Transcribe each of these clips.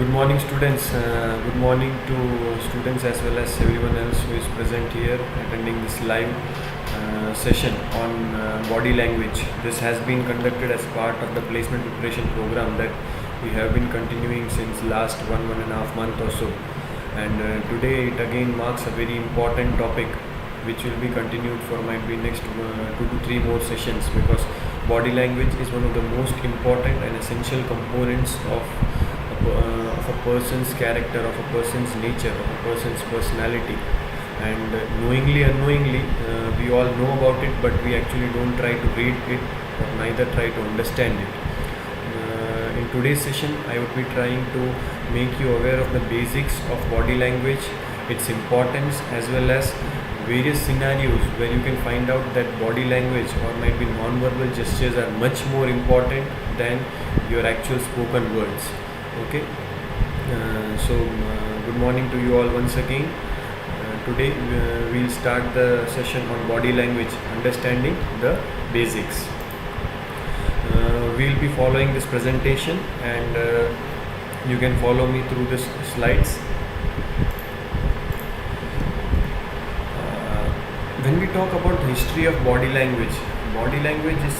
Good morning, students. Good morning to students as well as everyone else who is present here attending this live session on body language. This has been conducted as part of the placement preparation program that we have been continuing since last 1.5 month or so. And today it again marks a very important topic which will be continued for might be next 2 to 3 more sessions, because body language is one of the most important and essential components of a person's character, of a person's nature, of a person's personality. And knowingly, unknowingly, we all know about it, but we actually don't try to read it or neither try to understand it. In today's session, I would be trying to make you aware of the basics of body language, its importance, as well as various scenarios where you can find out that body language or might be non-verbal gestures are much more important than your actual spoken words. Okay, good morning to you all once again. Today we'll start the session on body language, understanding the basics. We'll be following this presentation, and you can follow me through this slides. When we talk about the history of body language is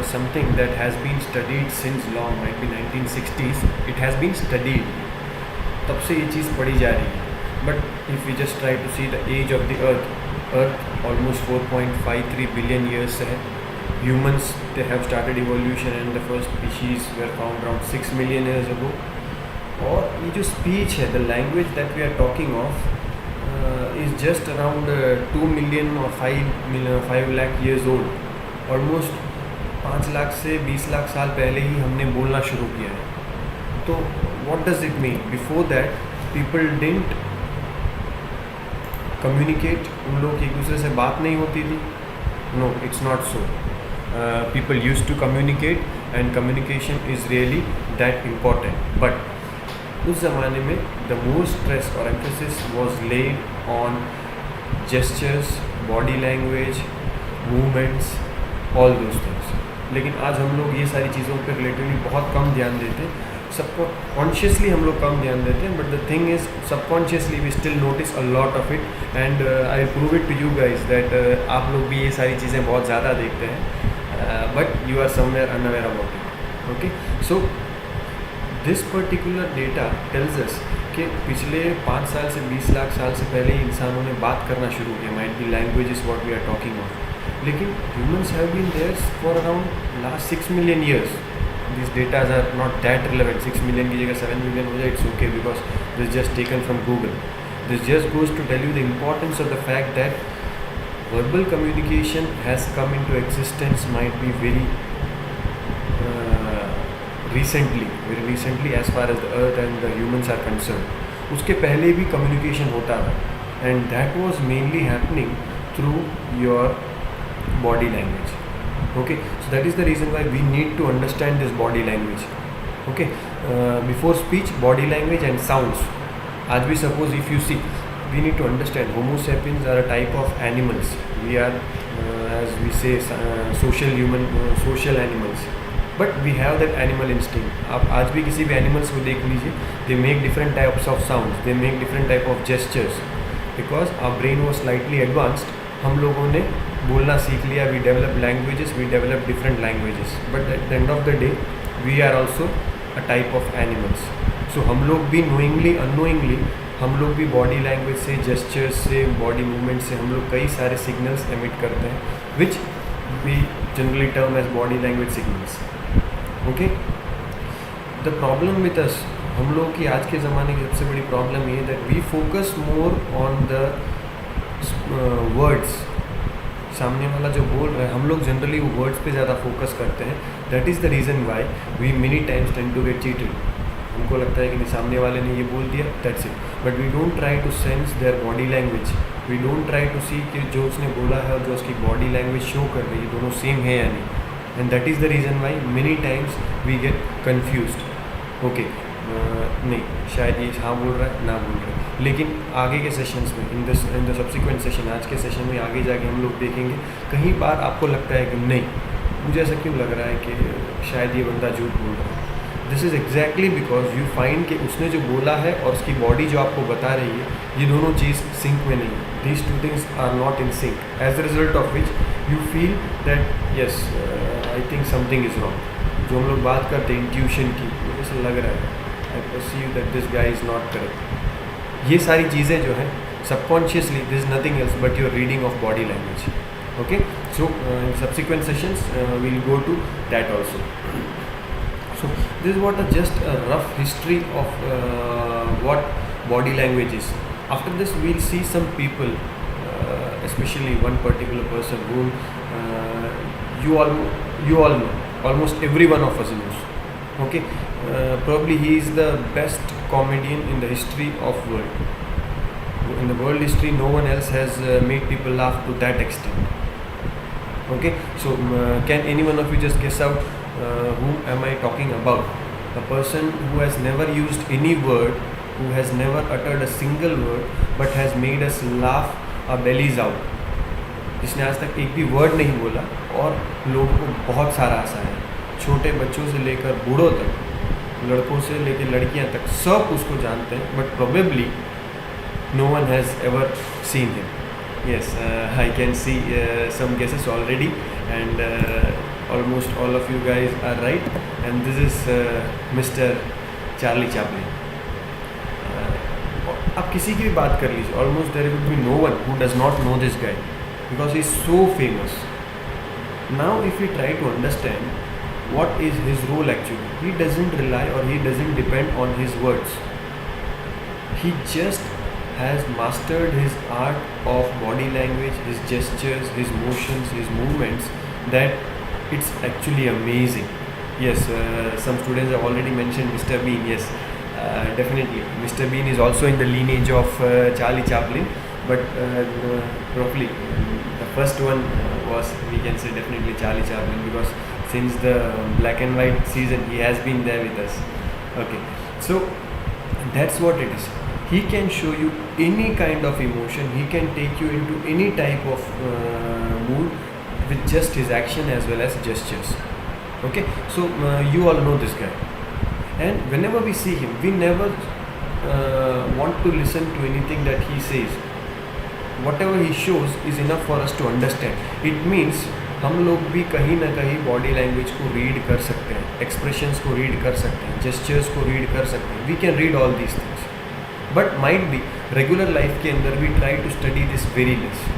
something that has been studied since long, might be 1960s. It has been studied, तब से ये चीज़ पढ़ी जा रही है. But if we just try to see the age of the Earth almost 4.53 billion years से है. Humans, they have started evolution and the first species were found around 6 million years ago. और ये जो speech है, the language that we are talking of, is just around 2 million or 5 lakh years old. Almost 5 lakh से 20 लाख साल पहले ही हमने बोलना शुरू किया है. तो what does it mean? Before that, people didn't communicate. उन लोग एक दूसरे से बात नहीं होती थी. No, it's not so. People used to communicate, and communication is really that important. But उस ज़माने में the more stress or emphasis was laid on gestures, body language, movements, all those things. लेकिन आज हम लोग ये सारी चीज़ों पर रिलेटिवली बहुत कम ध्यान देते हैं. सबको कॉन्शियसली हम लोग कम ध्यान देते हैं, but the thing is subconsciously we still notice a lot of it. And I prove it to you guys that आप लोग भी ये सारी चीज़ें बहुत ज़्यादा देखते हैं, but you are somewhere unaware about it. Okay, so this particular data tells us कि पिछले 5 साल से 20 लाख साल से पहले ही इंसानों ने बात करना शुरू किया. Might be language is what we are talking of. लेकिन humans have been there for around last 6 million years. These data are not that relevant. 6 million की जगह 7 million हो जाए, it's okay, because this is just taken from Google. This just goes to tell you the importance of the fact that verbal communication has come into existence might be very recently as far as the earth and the humans are concerned. उसके पहले भी communication होता था, and that was mainly happening through your body language. Okay, so that is the reason why we need to understand this body language. Okay, before speech, body language and sounds. As we suppose, if you see, we need to understand Homo sapiens are a type of animals. We are, as we say, social animals. But we have that animal instinct. आप आज भी किसी भी animals को देख लीजिए, they make different types of sounds, they make different type of gestures. Because our brain was slightly advanced, हम लोगों ने बोलना सीख लिया. We develop languages, we develop different languages, but at the end of the day we are also a type of animals. So हम लोग भी knowingly unknowingly हम लोग भी बॉडी लैंग्वेज से, जेस्चर्स से, बॉडी मूवमेंट से हम लोग कई सारे सिग्नल्स एमिट करते हैं, which we generally term as body language signals. Okay, the problem with us, हम लोग की आज के ज़माने की सबसे बड़ी प्रॉब्लम ये है that we focus more on the words. सामने वाला जो बोल रहा है, हम लोग जनरली वो वर्ड्स पे ज़्यादा फोकस करते हैं. That is the reason why we many times tend to get cheated. हमको लगता है कि नहीं, सामने वाले ने ये बोल दिया, that's it. But we don't try to sense their body language. We don't try to see कि जो उसने बोला है और जो उसकी बॉडी लैंग्वेज शो कर रही है दोनों सेम है या नहीं. And that is the reason why many times we get confused. Okay, नहीं, शायद ये हाँ बोल रहा है, ना बोल रहा है. लेकिन आगे के सेशंस में, इन द सब्सिक्वेंट सेशन, आज के सेशन में आगे जाके हम लोग देखेंगे, कहीं बार आपको लगता है कि नहीं, मुझे ऐसा क्यों लग रहा है कि शायद ये बंदा झूठ बोल रहा है. This is exactly because you find कि उसने जो बोला है और उसकी बॉडी जो आपको बता रही है, ये दोनों चीज़ सिंक में नहीं है. These two things are not in sync, as a result of which you feel that yes I think something is wrong. जो हम लोग बात करते हैं इंट्यूशन की, मुझे ऐसा लग रहा है, आई perceive that this guy is not correct. ये सारी चीज़ें जो हैं subconsciously, this is nothing else but your reading of body language. Okay, so in subsequent sessions we'll go to that also. So this is what just a rough history of what body language is. After this we'll see some people, especially one particular person whom you all know, almost every one of us knows. Okay, probably he is the best comedian in the history of world. In the world history, no one else has made people laugh to that extent. Okay, so can any one of you just guess out whom am I talking about? A person who has never used any word, who has never uttered a single word, but has made us laugh our bellies out. जिसने आज तक एक भी word नहीं बोला और लोगों को बहुत सारा हंसा है. छोटे बच्चों से लेकर बूढ़ों तक, लड़कों से लेकर लड़कियां तक, सब उसको जानते हैं, but probably no one has ever seen him. Yes, I can see some guesses already, and almost all of you guys are right, and this is Mr. Charlie Chaplin. आप किसी की भी बात कर लीजिए, almost there would be no one who does not know this guy because he is so famous. Now if we try to understand what is his role actually, he doesn't rely or he doesn't depend on his words. He just has mastered his art of body language, his gestures, his motions, his movements, that it's actually amazing. Yes, some students have already mentioned Mr. Bean. Yes, definitely. Mr. Bean is also in the lineage of Charlie Chaplin, but probably the first one was, we can say, definitely Charlie Chaplin, because since the black and white season, he has been there with us. Okay, so that's what it is. He can show you any kind of emotion, he can take you into any type of mood with just his action as well as gestures. Okay, so you all know this guy, and whenever we see him, we never want to listen to anything that he says. Whatever he shows is enough for us to understand. It means हम लोग भी कहीं ना कहीं body language को read कर सकते हैं, एक्सप्रेशंस को रीड कर सकते हैं, जेस्चर्स को रीड कर सकते हैं. We can read all these things, but might be regular life के अंदर we try to study this very less.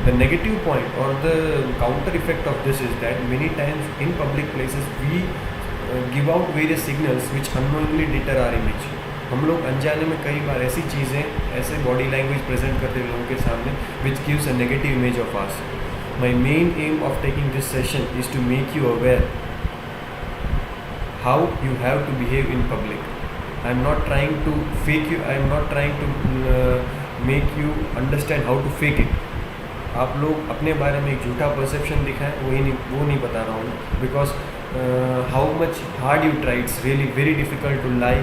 The negative point or the counter effect of this is that many times in public places we give out various signals which unknowingly deter our image. हम लोग अनजाने में कई बार ऐसी चीज़ें, ऐसे body language present करते हैं लोगों के सामने which gives a negative image of us. My main aim of taking this session is to make you aware how you have to behave in public. I am not trying to fake you, I am not trying to make you understand how to fake it. आप लोग अपने बारे में एक झूठा perception दिखाएं, वो नहीं बता रहा हूँ, because how much hard you try, it's really very difficult to lie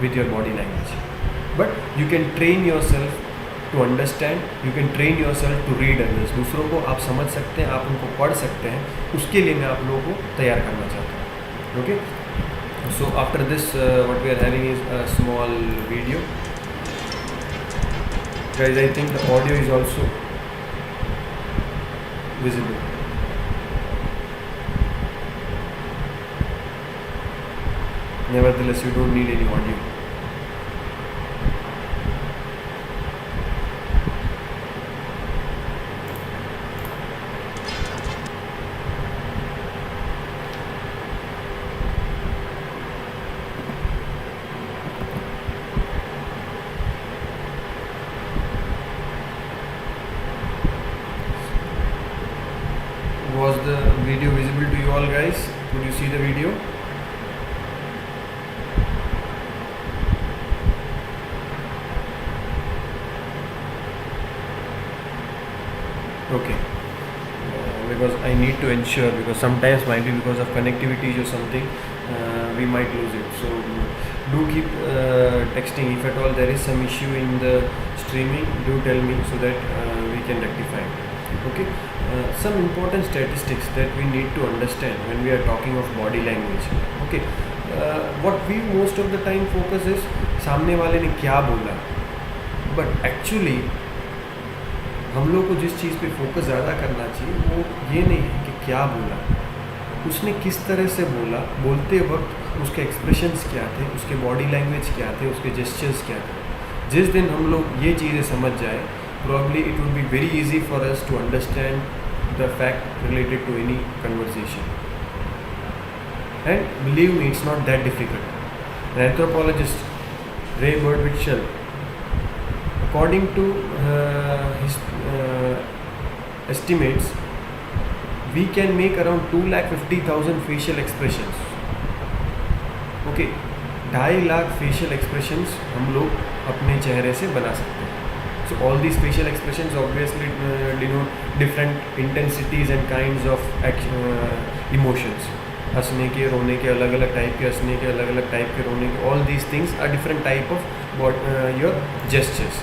with your body language. But you can train yourself to understand, you can train yourself to read others. दूसरों को आप समझ सकते हैं, आप उनको पढ़ सकते हैं, उसके लिए मैं आप लोगों को तैयार करना चाहता हूँ. Okay, so after this what we are having is a small video. Guys, I think the audio is also visible. Nevertheless, you don't need any audio. Was the video visible to you all, guys? Could you see the video? Okay, because I need to ensure, because sometimes might be because of connectivity or something, we might lose it. So do keep texting. If at all there is some issue in the streaming, do tell me so that we can rectify it. Okay, some important statistics that we need to understand when we are talking of body language. Okay, what we most of the time focus is सामने वाले ने क्या बोला, but actually हम लोग को जिस चीज़ पे फोकस ज़्यादा करना चाहिए वो ये नहीं है कि क्या बोला, उसने किस तरह से बोला, बोलते वक्त उसके एक्सप्रेशंस क्या थे, उसके बॉडी लैंग्वेज क्या थे, उसके जेस्चर्स क्या थे. जिस दिन हम लोग ये चीज़ें समझ जाए, probably it would be very easy for us to understand the fact related to any conversation. And believe me, it's not that difficult. An anthropologist, Ray Birdwhitchell, according to his estimates, we can make around 250,000 facial expressions. Okay, 2.5 lakh facial expressions हम लोग अपने चेहरे से बना सकते हैं. So all these facial expressions obviously denote different intensities and kinds of emotions. हंसने के, रोने के, अलग अलग टाइप के हंसने के, अलग अलग टाइप के रोने के, all these things are different type of your gestures.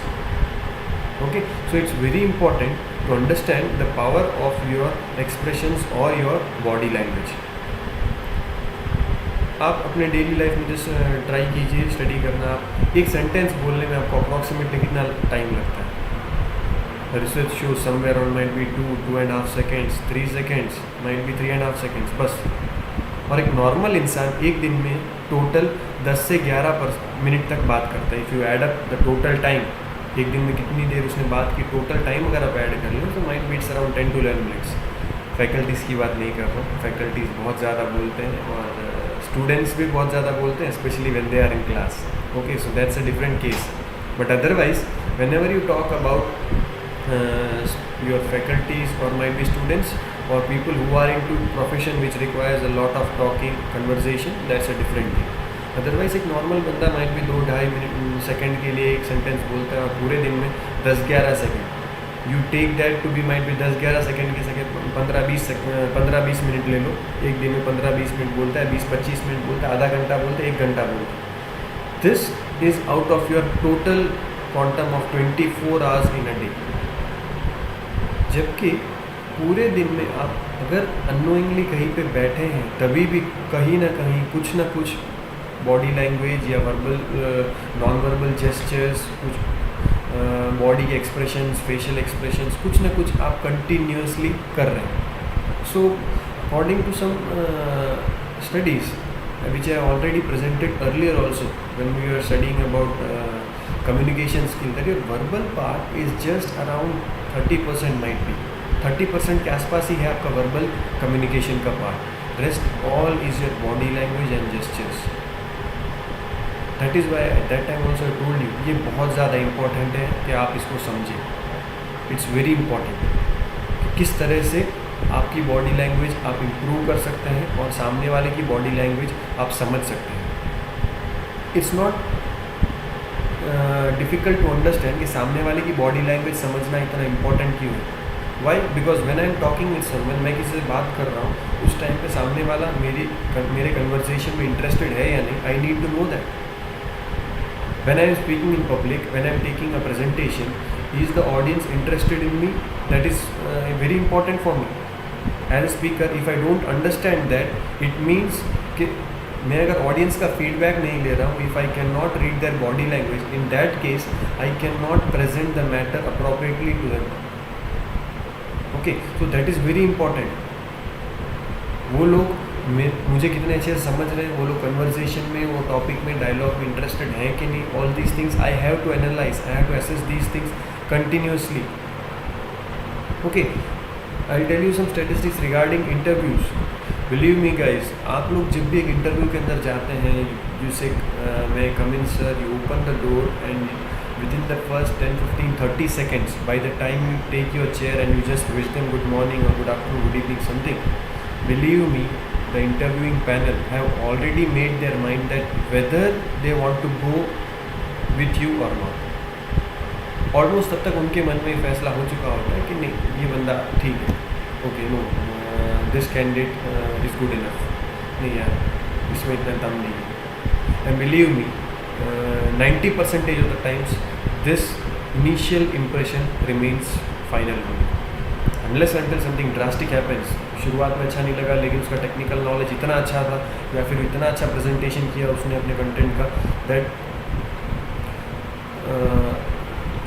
Okay, so it's very important to understand the power of your expressions or your body language. आप अपने डेली लाइफ में जैसे ट्राई कीजिए स्टडी करना. आप एक सेंटेंस बोलने में आपको अप्रॉक्सीमेटली कितना टाइम लगता है? Research show somewhere on might be 2.5 seconds, 3 seconds, might be 3.5 seconds बस. और एक नॉर्मल इंसान एक दिन में टोटल 10 से 11 मिनट तक बात करता है. If you add up the total time, एक दिन में कितनी देर उसने बात की, टोटल टाइम अगर आप ऐड कर लो तो might be it's around 10 to 11 minutes. Faculties की बात नहीं कर रहा हूँ, फैकल्टीज़ बहुत ज़्यादा बोलते हैं और स्टूडेंट्स भी बहुत ज़्यादा बोलते हैं, specially when they are in class. Okay, so that's a different case. But otherwise whenever you talk about your faculties or might be students or people who are into profession which requires a lot of talking, conversation, that's a different thing. Otherwise एक normal बंदा might भी 2-2.5 second के लिए एक sentence बोलता है और पूरे दिन में 10-11 second. You take that to be might भी 10-11 सेकेंड के सेकेंड 15-20 मिनट ले लो. एक दिन में 15-20 मिनट बोलता है, 20-25 मिनट बोलता है, आधा घंटा बोलता है, 1 घंटा बोलता है. This is out of your total quantum of 24 hours in a day. जबकि पूरे दिन में आप अगर अननोइंगली कहीं पे बैठे हैं तभी भी कहीं ना कहीं कुछ ना कुछ बॉडी लैंग्वेज या वर्बल नॉन वर्बल जेस्चर्स, कुछ बॉडी के एक्सप्रेशंस, फेशियल एक्सप्रेशंस, कुछ ना कुछ आप कंटिन्यूसली कर रहे हैं. So according to some studies which I already presented earlier also when we were studying about communication skill, that your verbal part is just around 30% might be. 30% के आसपास ही है आपका verbal communication का part. Rest all is your body language and gestures. That is why at that time also I told you ये बहुत ज़्यादा important है कि आप इसको समझें. It's very important कि किस तरह से आपकी बॉडी लैंग्वेज आप इम्प्रूव कर सकते हैं और सामने वाले की बॉडी लैंग्वेज आप समझ सकते हैं. It's not difficult to understand कि सामने वाले की बॉडी लैंग्वेज समझना इतना इम्पोर्टेंट क्यों है. Why? Because when I am talking with someone, मैं किसी से बात कर रहा हूँ, उस टाइम पे सामने वाला मेरे कन्वर्सेशन में इंटरेस्टेड है या नहीं. I need to know that. When I am speaking in public, when I am taking a presentation, is the audience interested in me? That is very important for me as a speaker. If I don't understand that, it means कि मैं अगर audience का feedback नहीं ले रहा हूँ, if I cannot read their body language, in that case I cannot present the matter appropriately to them. Okay, so that is very important. वो लोग मुझे कितने अच्छे से समझ रहे हैं, वो लोग कन्वर्सेशन में, वो टॉपिक में, डायलॉग में इंटरेस्टेड हैं कि नहीं. All these things I have to analyse, I have to assess these things continuously. Okay, I'll tell you some statistics regarding interviews. Believe me guys, आप लोग जब भी एक इंटरव्यू के अंदर जाते हैं, you say may I come in sir, you open the door and within the first 10, 15, 30 seconds, by the time you take your chair and you just wish them good morning or good afternoon, good evening, something, believe me, the interviewing panel have already made their mind that whether they want to go with you or not. Almost तब तक उनके मन में फैसला हो चुका होता है कि नहीं, ये बंदा ठीक है, okay, no, this candidate is good enough, नहीं यार इसमें इतना दम नहीं है. And believe me, 90% of the times this initial impression remains final only. Unless until something drastic happens, शुरुआत में अच्छा नहीं लगा, लेकिन उसका टेक्निकल नॉलेज इतना अच्छा था या फिर इतना अच्छा प्रेजेंटेशन किया उसने अपने कंटेंट का that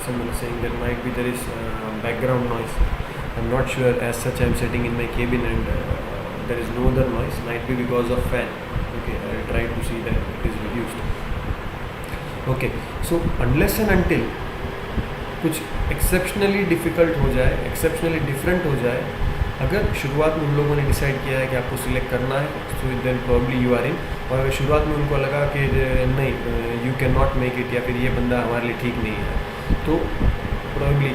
someone is saying there might be there is background noise. I'm not sure, as such I'm sitting in my cabin and there is no other noise, might be because of fan. Okay, I'll try to see that it is reduced. Okay, so unless and until कुछ exceptionally difficult हो जाए, exceptionally different हो जाए, अगर शुरुआत में उन लोगों ने डिसाइड किया है कि आपको सिलेक्ट करना है, so then probably you are in, और अगर शुरुआत में उनको लगा कि नहीं you can not make it या फिर ये बंदा हमारे लिए ठीक नहीं है, तो probably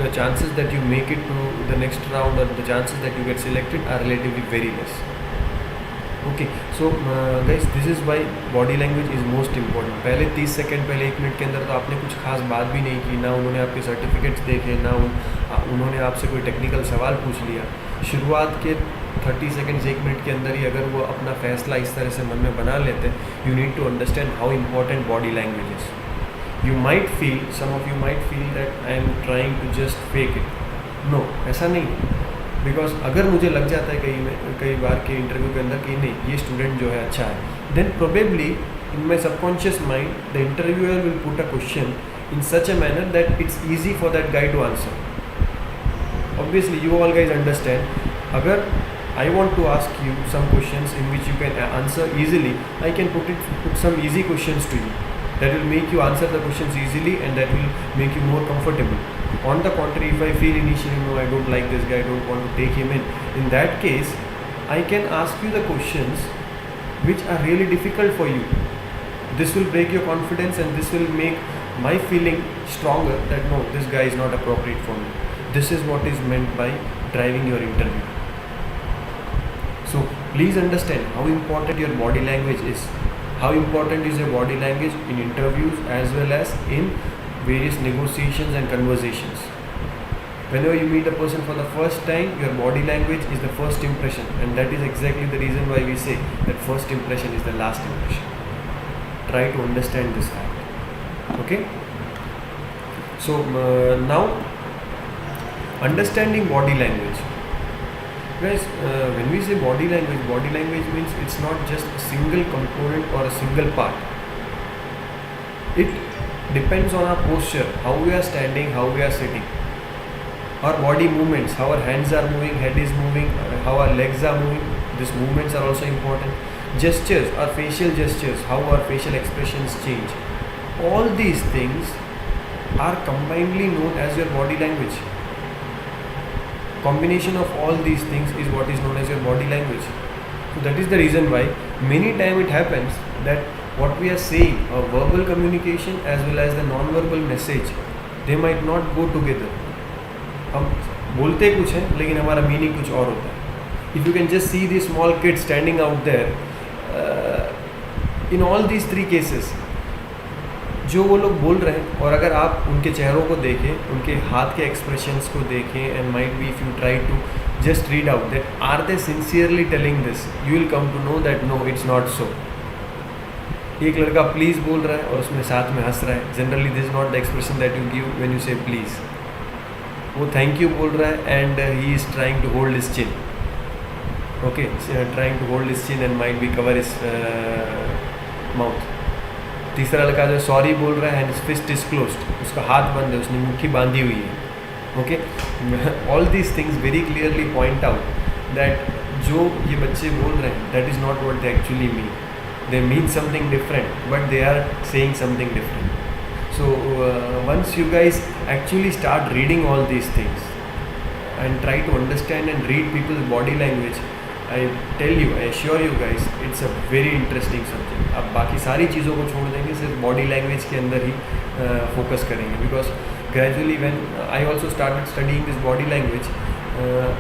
the chances that you make it to the next round और the chances that you get selected are relatively very less. Okay, so guys this is why body language is most important. पहले 30 second, पहले 1 minute के अंदर तो आपने कुछ खास बात भी नहीं की, ना उन्होंने आपके सर्टिफिकेट्स देखे, ना उन्होंने आपसे कोई टेक्निकल सवाल पूछ लिया. शुरुआत के 30 सेकेंड्स 1 मिनट के अंदर ही अगर वो अपना फैसला इस तरह से मन में बना लेते हैं, you need to understand how important body language is. You might feel, some of you might feel that I am trying to just fake it. No, ऐसा नहीं है. बिकॉज अगर मुझे लग जाता है कई बार के इंटरव्यू के अंदर कि नहीं ये स्टूडेंट जो है अच्छा है, then probably in my subconscious mind the interviewer will put a question in such a manner that it's easy for that guy to answer. Obviously you all guys understand, अगर I want to ask you some questions in which you can answer easily, I can put some easy questions to you that will make you answer the questions easily and that will make you more comfortable. On the contrary, if I feel initially no, I don't like this guy, I don't want to take him in that case I can ask you the questions which are really difficult for you. This will break your confidence and this will make my feeling stronger that no, this guy is not appropriate for me. This is what is meant by driving your interview. So please understand how important your body language is. How important is your body language in interviews as well as in various negotiations and conversations. Whenever you meet a person for the first time, your body language is the first impression, and that is exactly the reason why we say that first impression is the last impression. Try to understand this fact. Okay? So now understanding body language. Guys, when we say body language means it's not just a single component or a single part. It depends on our posture, how we are standing, how we are sitting. Our body movements, how our hands are moving, head is moving, how our legs are moving. These movements are also important. Gestures, our facial gestures, how our facial expressions change. All these things are combinedly known as your body language. Combination of all these things is what is known as your body language. So that is the reason why many time it happens that what we are saying, a verbal communication as well as the non-verbal message, they might not go together. हम बोलते कुछ हैं लेकिन हमारा meaning कुछ और होता है. If you can just see these small kids standing out there, in all these 3 cases, जो वो लोग बोल रहे हैं और अगर आप उनके चेहरों को देखें, उनके हाथ के एक्सप्रेशंस को देखें, and might be if you try to just read out that are they sincerely telling this, you will come to know that no, it's not so. एक लड़का प्लीज़ बोल रहा है और उसमें साथ में हंस रहा है. Generally this is not the expression that you give when you say please. वो थैंक यू बोल रहा है and he is trying to hold his chin. Okay, trying to hold his chin and might be cover his mouth. तीसरा लड़का जो sorry बोल रहा है and his fist is closed, उसका हाथ बंद है, उसने मुट्ठी बांधी हुई है. Okay, all these things very clearly point out that जो ये बच्चे बोल रहे हैं that is not what they actually mean. They mean something different but they are saying something different. So once you guys actually start reading all these things and try to understand and read people's body language, I tell you, I assure you guys, it's a very interesting subject. आप बाकी सारी चीज़ों को छोड़ देंगे, सिर्फ body language के अंदर ही फोकस करेंगे. Because gradually when I also started studying this body language,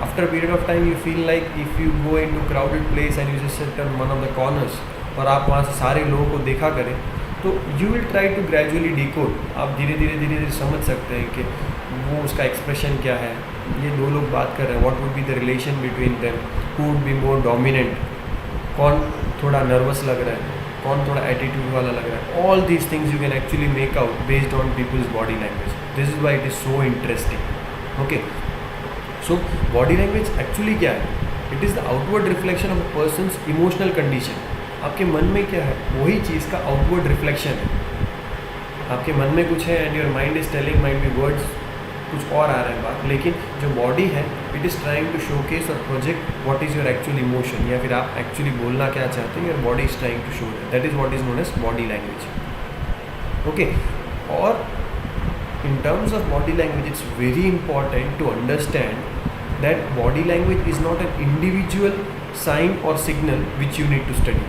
after a period of time you feel like if you go into crowded place and you just sit on one of the corners और आप वहाँ से सारे लोगों को देखा करें, तो you will try to gradually decode. आप धीरे धीरे समझ सकते हैं कि वो उसका एक्सप्रेशन क्या है, ये 2 लोग बात कर रहे हैं, what would be the relation between them, who would be more dominant, कौन थोड़ा नर्वस लग रहा है, कौन थोड़ा एटीट्यूड वाला लग रहा है. All these things you can actually make out based on people's body language. This is why it is so interesting. Okay, so body language actually क्या है? It is the outward reflection of a person's emotional condition. आपके मन में क्या है वही चीज़ का outward reflection है. आपके मन में कुछ है and your mind is telling, mind be words कुछ और आ रहा है बात, लेकिन जो बॉडी है it is trying to showcase और project what is your actual emotion, या फिर आप एक्चुअली बोलना क्या चाहते हैं. Your body is trying to show that is what is known as body language. Okay, और in terms of body language it's very important to understand that body language is not an individual sign or signal which you need to study.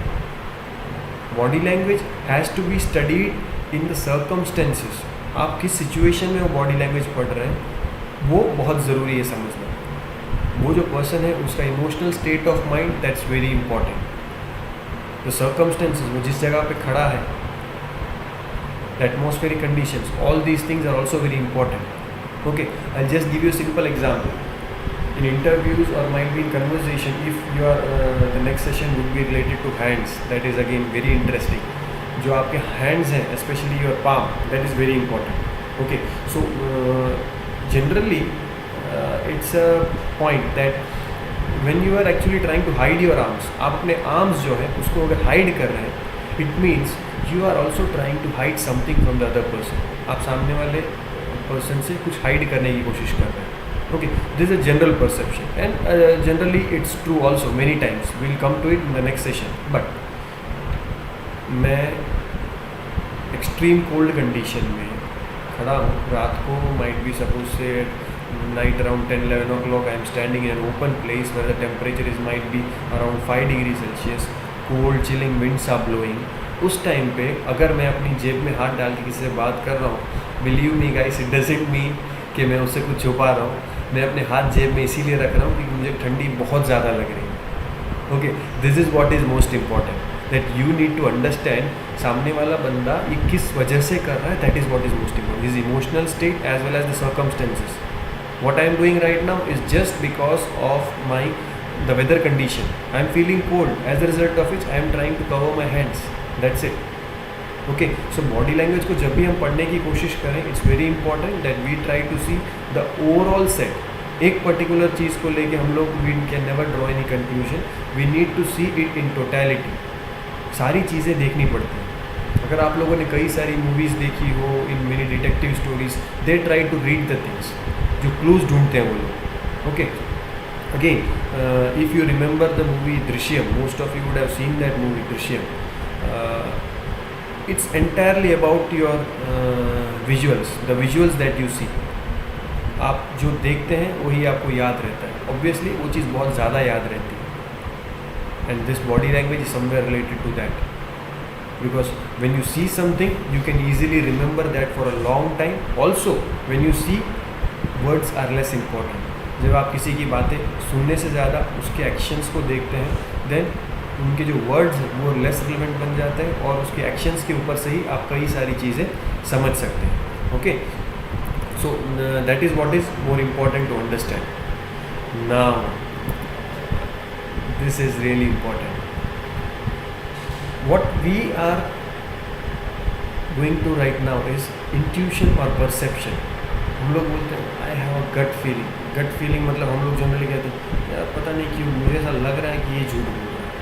Body language has to be studied in the circumstances. आप किस situation में वो body language पढ़ रहे हैं वो बहुत ज़रूरी है समझना. वो जो पर्सन है उसका emotional state of mind that's very important. The circumstances, वो जिस जगह पे खड़ा है, the atmospheric conditions, all these things are also very important. Okay, I'll just give you a simple example. In interviews or might be in conversation, if you are the next session would be related to hands, that is again very interesting. जो आपके hands हैं, especially your palm, that is very important. Okay, so generally it's a point that when you are actually trying to hide your arms, आप अपने arms जो है उसको अगर hide कर रहे हैं, it means you are also trying to hide something from the other person. आप सामने वाले पर्सन से कुछ हाइड करने की कोशिश कर रहे हैं. Okay, this is a general perception and generally it's true also many times. We'll come to it in the next session. But मैं एक्सट्रीम कोल्ड कंडीशन में खड़ा हूँ रात को, might be suppose say night around 10-11 o'clock. I am standing in an open place where the temperature is might be around 5 degrees Celsius. Cold chilling winds are blowing. उस time पे अगर मैं अपनी जेब में हाथ डाल के किसी से बात कर रहा हूँ, believe me guys, it doesn't mean कि मैं उससे कुछ छुपा रहा हूँ. मैं अपने हाथ जेब में इसीलिए रख रहा हूँ क्योंकि मुझे ठंडी बहुत ज़्यादा लग रही है. Okay, this is what is most important, that you need to understand सामने वाला बंदा ये किस वजह से कर रहा है. That is what is most important, his emotional state as well as the circumstances. What I am doing right now is just because of my the weather condition. I am feeling cold, as a result of which I am trying to cover my hands. That's it. Okay, so body language को जब भी हम पढ़ने की कोशिश करें, it's very important that we try to see the overall set. एक particular चीज़ को लेके हम लोग we can never draw any conclusion. We need to see it in totality. सारी चीज़ें देखनी पड़ती हैं. अगर आप लोगों ने कई सारी मूवीज़ देखी हो, in many detective stories, they try to read the things. जो clues ढूंढते हैं वो लोग. Okay. Again, if you remember the movie Drishyam, most of you would have seen that movie Drishyam. It's entirely about your visuals, the visuals that you see. आप जो देखते हैं वही आपको याद रहता है. Obviously वो चीज़ बहुत ज़्यादा याद रहती है. And this body language is somewhere related to that. Because when you see something, you can easily remember that for a long time. Also, when you see, words are less important. जब आप किसी की बातें सुनने से ज़्यादा उसके actions को देखते हैं, देन उनके जो वर्ड्स हैं वो लेस रिलेवेंट बन जाते हैं और उसके एक्शंस के ऊपर से ही आप कई सारी चीज़ें समझ सकते हैं. Okay, so that is what is more important to understand. Now this is really important. What we are going to right now is intuition और परसेप्शन. हम लोग बोलते हैं I have a gut feeling. Gut feeling मतलब हम लोग generally कहते हैं यार पता नहीं क्यों मुझे ऐसा लग रहा है कि ये झूठ बोल रहा है,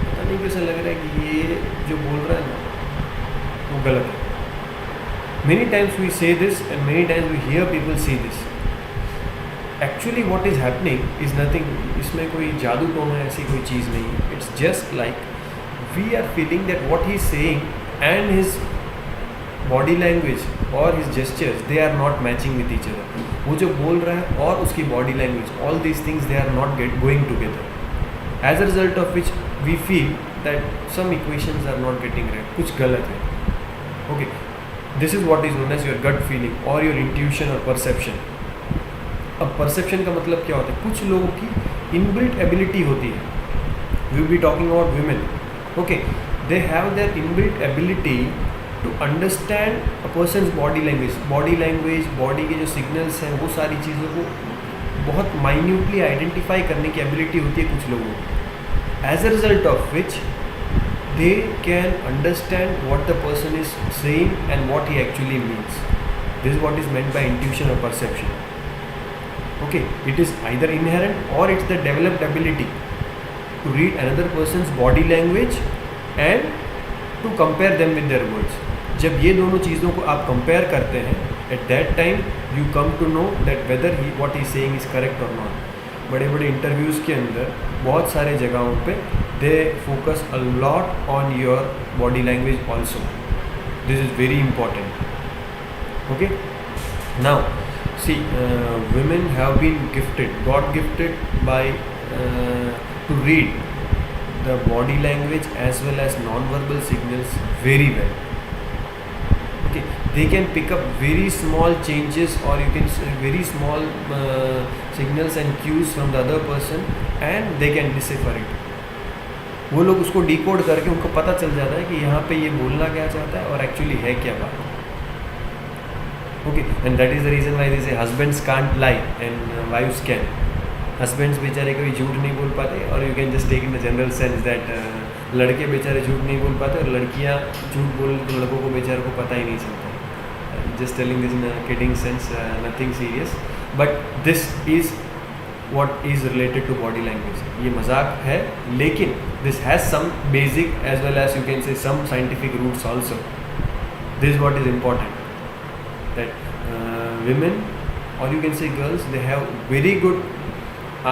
पता नहीं कैसा लग रहा है कि ये जो बोल रहा है ना वो गलत है. Many times we say this and many times we hear people say this. Actually what is happening is nothing. इसमें कोई जादू टोना है, ऐसी कोई चीज़ नहीं है. It's just like we are feeling that what he is saying and his body language और his gestures they are not matching with each other. वो जो बोल रहा है और उसकी body language, all these things they are not going together. As a result of which we feel that some equations are not getting right, कुछ गलत है. Okay, this is what is known as your gut feeling और your intuition और perception. अब perception का मतलब क्या होता है? कुछ लोगों की इनबिल्ट एबिलिटी होती है. We will be talking about women. Okay, they have their inbuilt ability to understand a person's body language, body के जो सिग्नल्स हैं वो सारी चीज़ों को बहुत माइन्यूटली आइडेंटिफाई करने की एबिलिटी होती है कुछ लोगों को. As a result of which they can understand what the person is saying and what he actually means. This what is meant by intuition और perception. Okay, it is either inherent or it's the developed ability to read another person's body language and to compare them with their words. जब ये दोनों चीज़ों को आप compare करते हैं, at that time you come to know that whether what he is saying is correct or not. बड़े बड़े इंटरव्यूज़ के अंदर बहुत सारे जगहों पे they focus a lot on your body language also. This is very important. Okay, now see, women have been gifted, got gifted by to read the body language as well as non-verbal signals very well. Okay, they can pick up very small changes, or you can say very small signals and cues from the other person, and they can decipher it. वो लोग उसको decode करके उनको पता चल जाता है कि यहाँ पे ये बोलना क्या चाहता है और एक्चुअली है क्या बात. Okay, and that is the reason why this husbands can't lie and wives can. Husbands बेचारे कभी झूठ नहीं बोल पाते, और you can just take in the general sense that लड़के बेचारे झूठ नहीं बोल पाते और लड़कियाँ झूठ बोल तो लड़कों को बेचारे को पता ही नहीं चलता. Just telling this in kidding sense, nothing serious, but this is what is related to body language. ये मजाक है, लेकिन this has some basic as well as you can say some scientific roots also. This is what is important, that women, or you can say girls, they have very good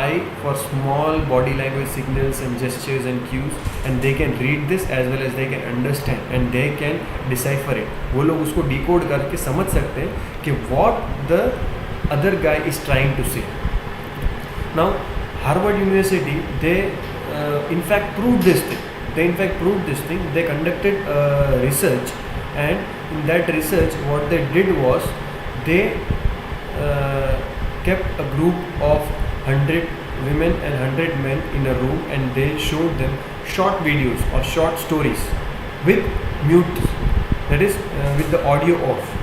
eye for small body language signals and gestures and cues, and they can read this as well as they can understand and they can decipher it. वो लोग उसको decode करके समझ सकते हैं कि what the other guy is trying to say. Now, Harvard University, they in fact proved this thing. They conducted research, and in that research, what they did was they kept a group of 100 women and 100 men in a room, and they showed them short videos or short stories with mute, that is with the audio off.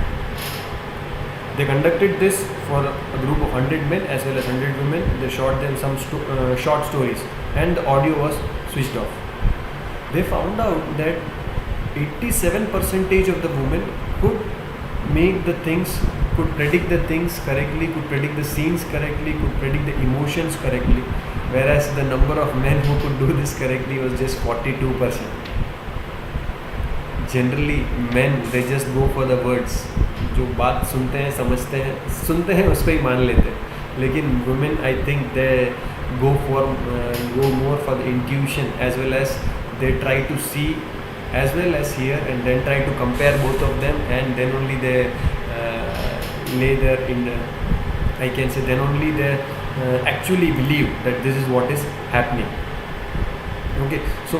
They conducted this for a group of 100 men as well as 100 women. They shot them some short stories, and the audio was switched off. They found out that 87% of the women could make the things, could predict the things correctly, could predict the scenes correctly, could predict the emotions correctly, whereas the number of men who could do this correctly was just 42%. Generally men, they just go for the words. जो बात सुनते हैं, सुनते हैं उस पर ही मान लेते हैं, लेकिन women, I think they go more for the intuition, as well as they try to see as well as hear, and then try to compare both of them, and then only they lay there in I can say then only they actually believe that this is what is happening. Okay, so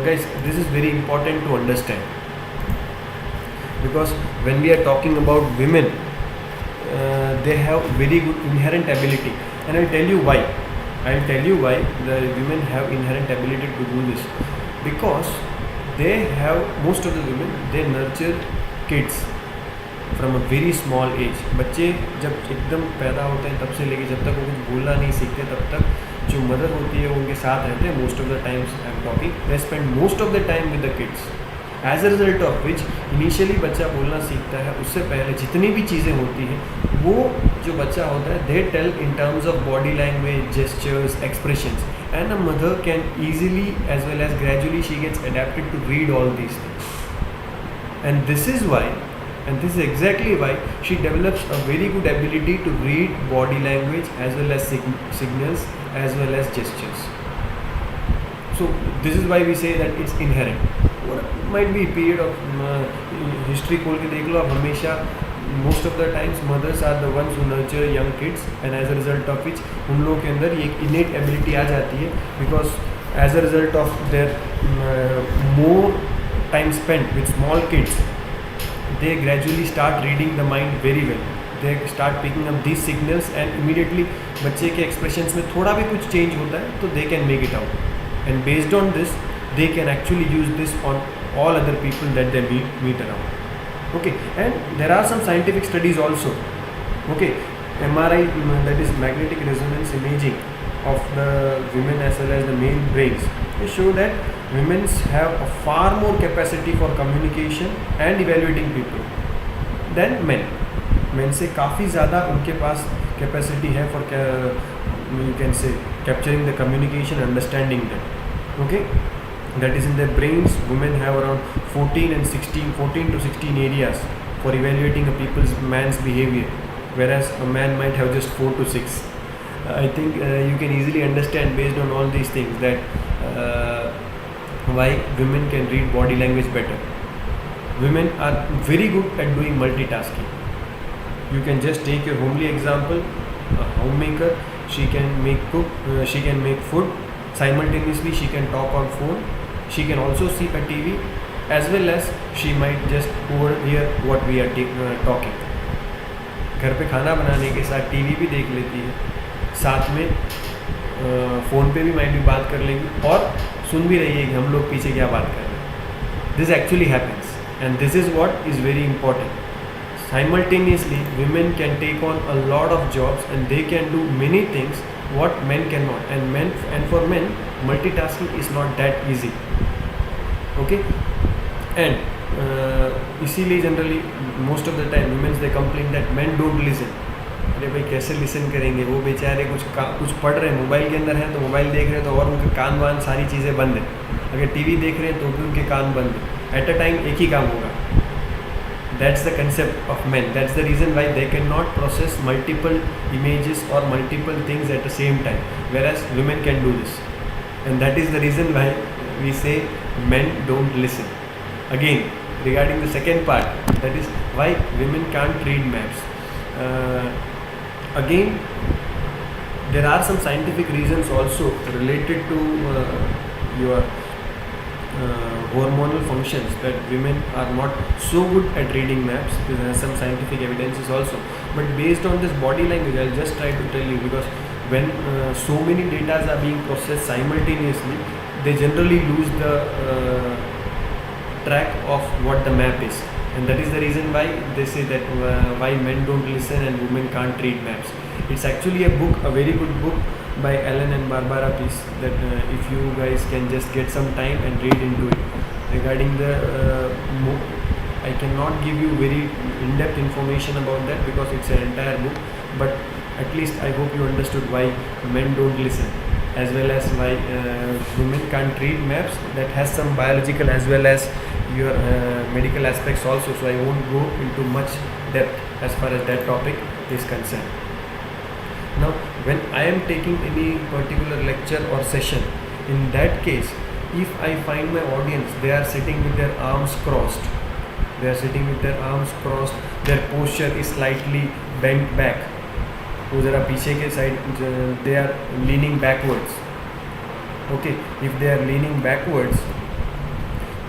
guys, this is very important to understand, because when we are talking about women, they have very good inherent ability, and I'll tell you why the women have inherent ability to do this. Because they have, most of the women, they nurture kids from a very small age. बच्चे जब एकदम पैदा होते हैं तब से लेके जब तक वो कुछ बोलना नहीं सीखते, तब तक जो मदर होती है वो उनके साथ रहते हैं. Most of the times I am talking, they spend most of the time with the kids. As a result of which initially बच्चा बोलना सीखता है, उससे पहले जितनी भी चीज़ें होती हैं वो जो बच्चा होता है, they tell in terms of body language, gestures, expressions, and a mother can easily as well as gradually she gets adapted to read all these things. And this is why, and this is exactly why she develops a very good ability to read body language as well as signals as well as gestures. So this is why we say that it's inherent. Or might be period of history खोल के देख लो आप, हमेशा most of the times mothers are the ones who nurture young kids, and as a result of which उन लोगों के अंदर ये innate ability आ जाती है, because as a result of their more time spent with small kids, they gradually start reading the mind very well. They start picking up these signals, and immediately बच्चे के expressions में थोड़ा भी कुछ change होता है तो they can make it out, and based on this they can actually use this on all other people that they meet around. Okay, and there are some scientific studies also. Okay, MRI, that is magnetic resonance imaging of the women as well as the male brains, they show that women have a far more capacity for communication and evaluating people than men. Main से काफ़ी ज़्यादा उनके पास capacity है for you can से capturing the communication, understanding them. Okay, that is in their brains. Women have around 14 to 16 areas for evaluating a man's behavior, whereas a man might have just 4 to 6. I think you can easily understand based on all these things that why women can read body language better. Women are very good at doing multitasking. You can just take your homely example. A homemaker, she can make food simultaneously. She can talk on phone. She can also see a TV, as well as she might just overhear what we are talking. घर पे खाना बनाने के साथ TV भी देख लेती है, साथ में फ़ोन पे भी माइंड भी बात कर लेंगी और सुन भी रही है कि हम लोग पीछे क्या बात कर रहे हैं. This actually happens and this is what is very important. Simultaneously, women can take on a lot of jobs and they can do many things what men cannot. And for men, multitasking is not that easy. Okay, and इसीलिए generally most of the time women they complain that men don't listen. अरे भाई कैसे listen करेंगे, वो बेचारे कुछ पढ़ रहे हैं, मोबाइल के अंदर हैं तो मोबाइल देख रहे हैं तो और उनके कान वान सारी चीज़ें बंद है. अगर टीवी देख रहे हैं तो भी उनके कान बंद है. एट अ टाइम एक ही काम होगा. That's the concept of men. That's the reason why they cannot process multiple images or multiple things at the same time, whereas women can do this. And that is the reason why we say men don't listen. Again, regarding the second part, that is why women can't read maps. Again, there are some scientific reasons also related to your hormonal functions, that women are not so good at reading maps. There are some scientific evidences also, but based on this body language I'll just try to tell you, because when so many data are being processed simultaneously, they generally lose the track of what the map is, and that is the reason why they say that why men don't listen and women can't read maps. It's actually a book, a very good book by Alan and Barbara Pease, that if you guys can just get some time and read into it. Regarding the I cannot give you very in-depth information about that because it's an entire book, but at least I hope you understood why men don't listen, as well as why women can't read maps. That has some biological as well as your medical aspects also, so I won't go into much depth as far as that topic is concerned. Now, when I am taking any particular lecture or session, in that case, if I find my audience, they are sitting with their arms crossed, their posture is slightly bent back, वो ज़रा पीछे के side, they are leaning backwards. Okay, if they are leaning backwards,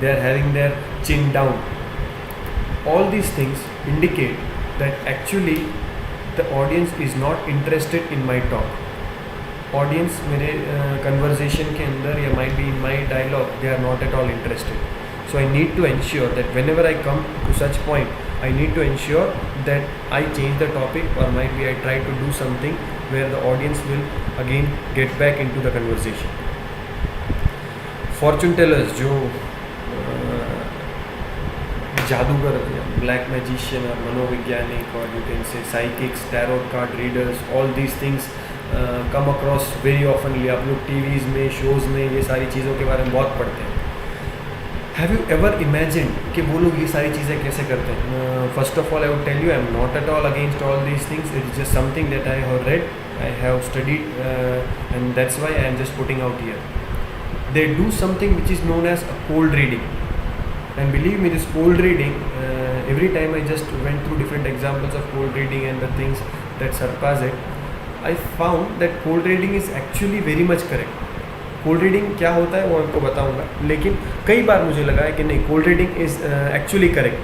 they are having their chin down. All these things indicate that actually the audience is not interested in my talk. Audience मेरे conversation के अंदर या might be in my dialogue, they are not at all interested. So I need to ensure that whenever I come to such point, I need to ensure that I change the topic, or might be I try to do something where the audience will again get back into the conversation. Fortune tellers जो जादूगर, black magician और मनोवैज्ञानिक, और you can से psychics, tarot card readers, all these things come across very ऑफनली. आप लोग TVs में, shows में ये सारी चीज़ों के बारे में बहुत पढ़ते हैं. हैव यू एवर इमेजिन कि वो लोग ये सारी चीज़ें कैसे करते हैं? First of all I would tell you, I am not at all against all these things. It is just something that I have read, I have studied, and that's why I am just putting out here. They do something which is known as a cold reading, and believe me, this cold reading, every time I just went through different examples of cold reading and the things that surpass it, I found that cold reading is actually very much correct. Cold reading क्या होता है वो आपको बताऊंगा, लेकिन कई बार मुझे लगा है कि नहीं, cold reading is actually correct.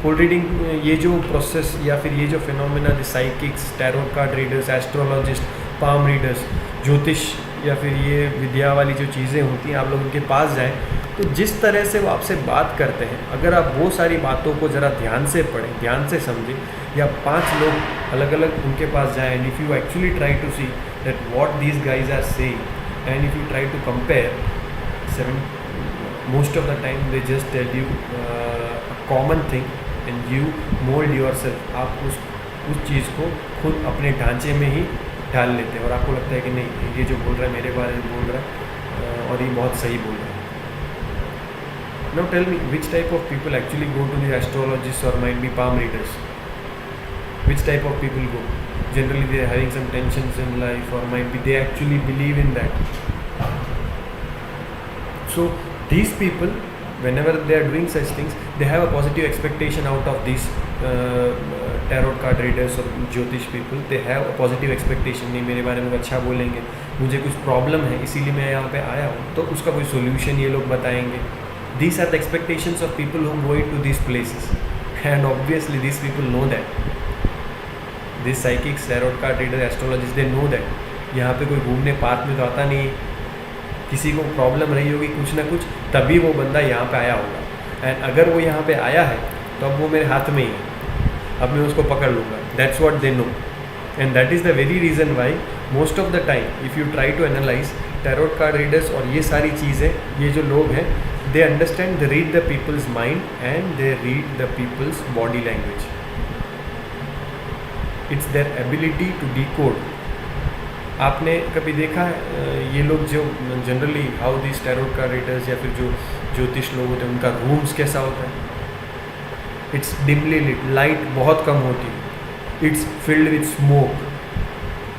Cold reading, ये जो प्रोसेस या फिर ये जो phenomena, the psychics, tarot card readers, astrologist, palm readers, ज्योतिष या फिर ये विद्या वाली जो चीज़ें होती हैं, आप लोग उनके पास जाएं तो जिस तरह से वो आपसे बात करते हैं, अगर आप वो सारी बातों को ज़रा ध्यान से पढ़ें, ध्यान से समझें, या 5 लोग अलग अलग उनके पास जाएं, and if you actually try to see that what these guys are saying, and if you try to compare, most of the time they just tell you a common thing, and you mould your self, आप उस चीज़ को खुद अपने ढांचे में ही डाल लेते हैं और आपको लगता है कि नहीं ये जो बोल रहा है मेरे बारे में बोल रहा है और ये बहुत सही बोल रहा है. Now tell me, which type of people actually go to the astrologists or might be palm readers? Which type of people go? Generally they are having some tensions in life or might be they actually believe in that. So these people, whenever they are doing such things, they have a positive expectation out of these tarot card readers or ज्योतिष people. They have a positive expectation, नहीं मेरे बारे में अच्छा बोलेंगे, मुझे कुछ problem है इसीलिए मैं यहाँ पे आया हूँ, तो उसका कोई सोल्यूशन ये लोग बताएंगे. These are the expectations of people who go into these places, and obviously these people know that. These psychics, tarot card readers, astrologists, they know that. यहाँ पे कोई घूमने पार्क में तो आता नहीं है, किसी को प्रॉब्लम रही होगी कुछ ना कुछ, तभी वो बंदा यहाँ पे आया होगा. एंड अगर वो यहाँ पे आया है तो अब वो मेरे हाथ में ही है, अब मैं उसको पकड़ लूँगा. That's what they know, and that is the very reason why most of the time if you try to analyse tarot card readers और ये सारी चीज़ें, ये जो लोग हैं, they understand, they read the people's mind and they read the people's body language. It's their ability to decode. आपने कभी देखा है ये लोग जो generally how this tarot card readers या फिर जो ज्योतिष लोग होते हैं उनका रूम्स कैसा होता है? इट्स डिमली लिट, लाइट बहुत कम होती है, it's filled with smoke.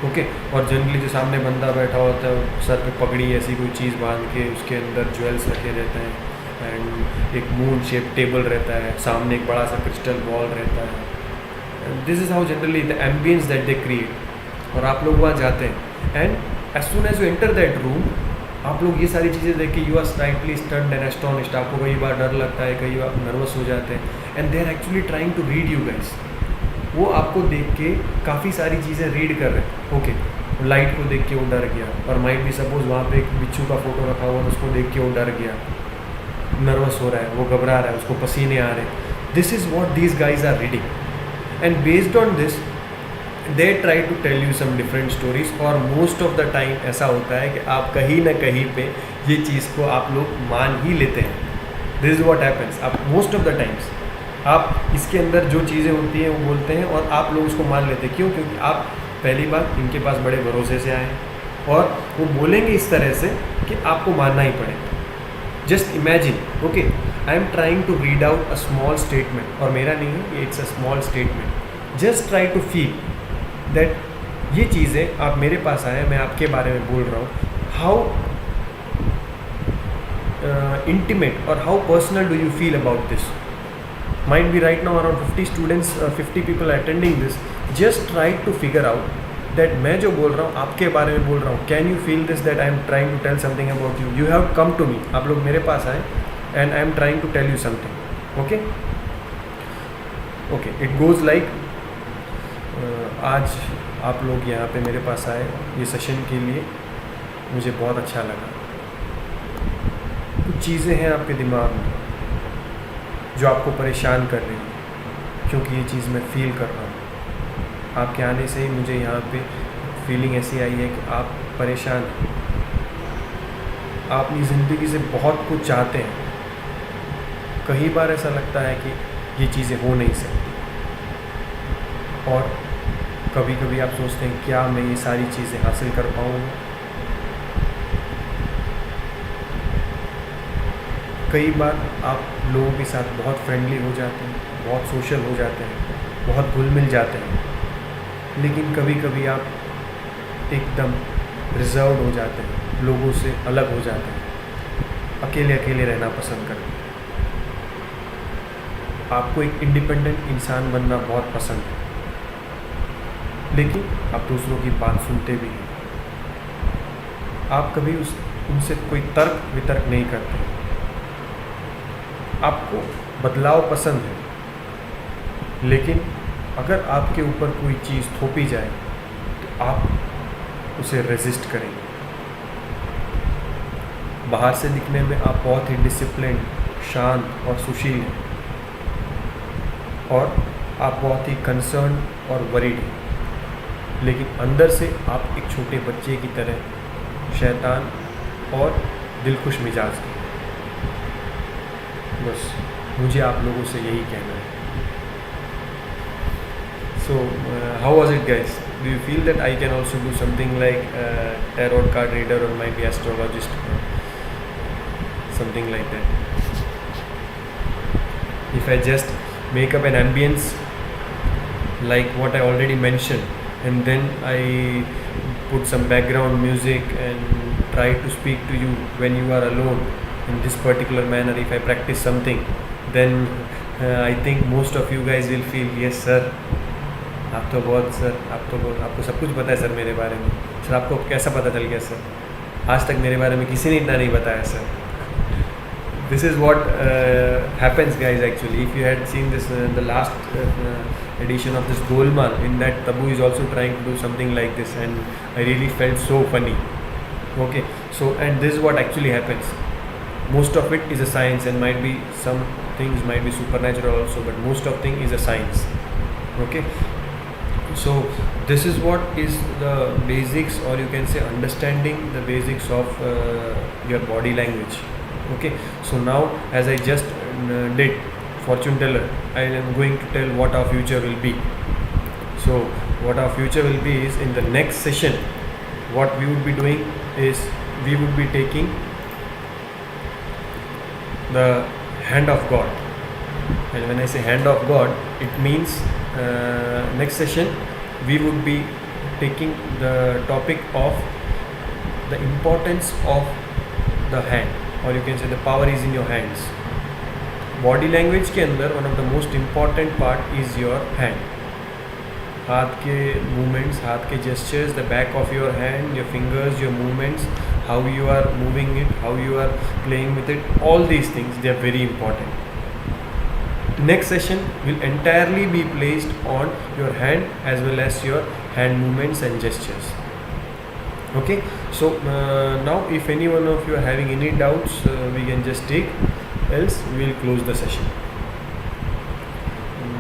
Okay, और जनरली जो सामने बंदा बैठा होता है सर पे पगड़ी ऐसी कोई चीज़ बांध के, उसके अंदर ज्वेल्स रखे रहते हैं एंड एक मून शेप टेबल रहता है, सामने एक बड़ा सा क्रिस्टल बॉल रहता है. This is how generally the ambience that they create. और आप लोग वहाँ जाते हैं and as soon as you enter that room, आप लोग ये सारी चीज़ें देख के you are slightly stunned and astonished. आपको कई बार डर लगता है, कई बार नर्वस हो जाते हैं, and they are actually trying to read you guys. वो आपको देख के काफ़ी सारी चीज़ें रीड कर रहे हैं. ओके, लाइट को देख के वो डर गया, और माइट भी सपोज वहाँ पे एक बिच्छू का फोटो रखा हुआ, उसको देख के वो डर गया, नर्वस हो रहा है, वो घबरा रहा है, उसको पसीने आ रहे हैं. This is what these guys are reading, and based on this they try to tell you some different stories. और मोस्ट ऑफ द टाइम ऐसा होता है कि आप कहीं ना कहीं पे ये चीज़ को आप लोग मान ही लेते हैं. This is what happens. आप मोस्ट ऑफ द टाइम्स आप इसके अंदर जो चीज़ें होती हैं वो बोलते हैं और आप लोग उसको मान लेते हैं. क्यों? क्योंकि आप पहली बात इनके पास बड़े भरोसे से आए और वो बोलेंगे इस तरह से कि आपको मानना ही पड़ेगा. Just imagine, okay, I am trying to read out a small statement, और मेरा नहीं है, it's a small statement. Just try to feel that ये चीज़ें आप मेरे पास आए, मैं आपके बारे में बोल रहा हूँ. हाउ इंटीमेट और how personal do you feel about this? Might be right now around 50 students, 50 people attending this. Just try to figure out that मैं जो बोल रहा हूँ आपके बारे में बोल रहा हूँ. Can you feel this that I am trying to tell something about you? You have come to me. आप लोग मेरे पास आए and I am trying to tell you something. Okay? Okay. It goes like आज आप लोग यहाँ पे मेरे पास आए ये सेशन के लिए, मुझे बहुत अच्छा लगा. कुछ चीज़ें हैं आपके दिमाग में जो आपको परेशान कर रही है, क्योंकि ये चीज़ मैं फ़ील कर रहा हूँ. आपके आने से ही मुझे यहाँ पे फीलिंग ऐसी आई है कि आप परेशान हैं, आप अपनी ज़िंदगी से बहुत कुछ चाहते हैं. कई बार ऐसा लगता है कि ये चीज़ें हो नहीं सकती, और कभी कभी आप सोचते हैं क्या मैं ये सारी चीज़ें हासिल कर पाऊँगा. कई बार आप लोगों के साथ बहुत फ्रेंडली हो जाते हैं, बहुत सोशल हो जाते हैं, बहुत घुल मिल जाते हैं, लेकिन कभी कभी आप एकदम रिजर्व हो जाते हैं, लोगों से अलग हो जाते हैं, अकेले अकेले रहना पसंद करते हैं. आपको एक इंडिपेंडेंट इंसान बनना बहुत पसंद है, लेकिन आप दूसरों की बात सुनते भी हैं. आप कभी उनसे कोई तर्क वितर्क नहीं करते. आपको बदलाव पसंद है, लेकिन अगर आपके ऊपर कोई चीज़ थोपी जाए तो आप उसे रेजिस्ट करेंगे. बाहर से दिखने में आप बहुत ही डिसिप्लिन, शांत और सुशील हैं, और आप बहुत ही कंसर्न और वरीड हैं, लेकिन अंदर से आप एक छोटे बच्चे की तरह शैतान और दिलखुश मिजाज हैं. बस मुझे आप लोगों से यही कहना है. So how was it, guys? Do you feel that I can also do something like tarot card reader or might be astrologist, something like that? If I just make up an ambience like what I already mentioned, and then I put some background music and try to speak to you when you are alone in this particular manner, if I practice something, then I think most of you guys will feel, yes sir, आप तो बहुत sir, आपको सब कुछ पता है sir मेरे बारे में। सर आपको कैसा पता चल गया सर? आज तक मेरे बारे में किसी ने इतना नहीं बताया sir. This is what happens, guys. Actually, if you had seen this the last edition of this Golmaal, in that Tabu is also trying to do something like this, and I really felt so funny. Okay, so and this is what actually happens. Most of it is a science, and might be some things might be supernatural also, but most of thing is a science. Okay, so this is what is the basics, or you can say understanding the basics of your body language. Okay, so now as I just did fortune teller, I am going to tell what our future will be. So what our future will be is, in the next session what we would be doing is we would be taking the hand of God. And when I say hand of God, it means next session we would be taking the topic of the importance of the hand, or you can say the power is in your hands. Body language के अंदर one of the most important part is your hand. हाथ के movements, हाथ के gestures, the back of your hand, your fingers, your movements, how you are moving it, how you are playing with it, all these things, they are very important. Next session will entirely be placed on your hand as well as your hand movements and gestures. Okay, so now if any one of you are having any doubts, we can just take, else we will close the session.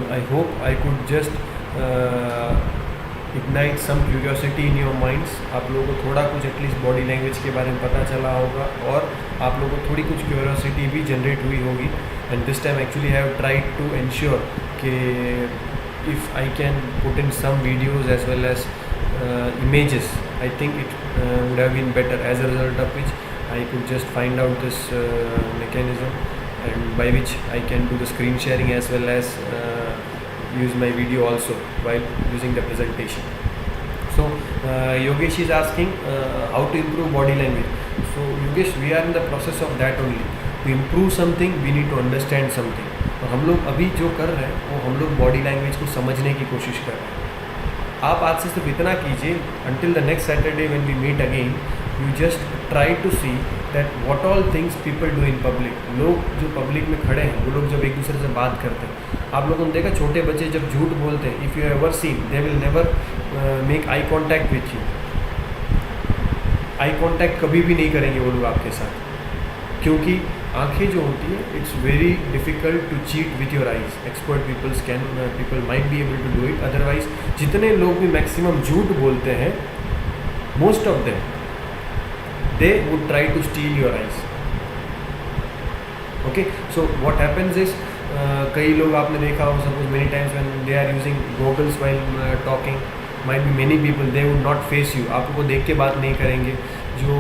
I hope I could just ignite some curiosity in your minds. आप लोगों को थोड़ा कुछ at least body language के बारे में पता चला होगा, और आप लोगों को थोड़ी कुछ क्यूरियोसिटी भी जनरेट हुई होगी. And this time actually I have tried to ensure कि if I can put in some videos as well as images, I think it would have been better, as a result of which I could just find out this mechanism, and by which I can do the screen sharing as well as use my video also while using the presentation. So Yogesh is asking how to improve body language. So Yogesh, we are in the process of that only. To improve something, we need to understand something. और हम लोग अभी जो कर रहे हैं वो हम लोग बॉडी लैंग्वेज को समझने की कोशिश कर रहे हैं. आप आज से सिर्फ इतना कीजिए, until the next Saturday when we meet again, you just try to see that what all things people do in public. लोग जो पब्लिक में खड़े हैं वो लोग जब एक दूसरे से बात करते हैं, आप लोगों ने देखा छोटे बच्चे जब झूठ बोलते हैं, if you ever seen, they will never make eye contact with you. Eye contact कभी भी नहीं करेंगे वो लोग आपके साथ, क्योंकि आंखें जो होती है, it's very difficult to cheat with your eyes. Expert people might be able to do it. Otherwise जितने लोग भी मैक्सिमम झूठ बोलते हैं, most of them they would try to steal your eyes. Okay, so what happens is कई लोग आपने देखा हो, suppose many times when they are using goggles while talking, might be many people, they would not face you. आपको देख के बात नहीं करेंगे. जो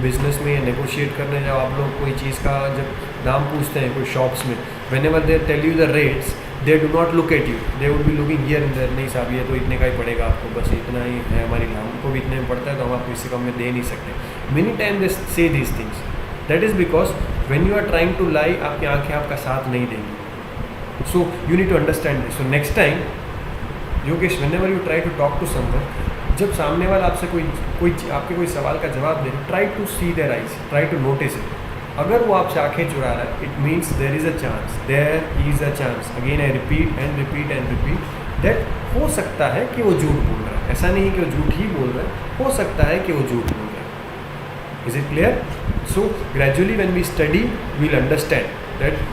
बिजनेस में या नेगोशिएट करने जाओ, आप लोग कोई चीज़ का जब दाम पूछते हैं कोई शॉप्स में, whenever they tell you the rates, they do not look at you, they would be looking here and there. नहीं साहब ये तो इतने का ही पड़ेगा आपको, बस इतना ही है हमारी, हमको भी इतने में पड़ता है तो हम आपको इससे कम में दे नहीं सकते. Many times they say these things. That is because when you are trying to lie, आपकी आंखें आपका साथ नहीं देंगी. So you need to understand this. So next time, Yogesh, whenever you try to talk to someone, जब सामने वाला आपसे कोई आपके कोई सवाल का जवाब दे, try to see their eyes, try to notice it. अगर वो आपसे आंखें चुरा रहा है, it means there is a chance, there is a chance. Again I repeat and repeat and repeat that हो सकता है कि वो झूठ बोल रहा है. ऐसा नहीं है कि वो झूठ ही बोल रहा है, हो सकता है कि वो झूठ बोल रहा है. Is it clear? So gradually when we study, we'll understand that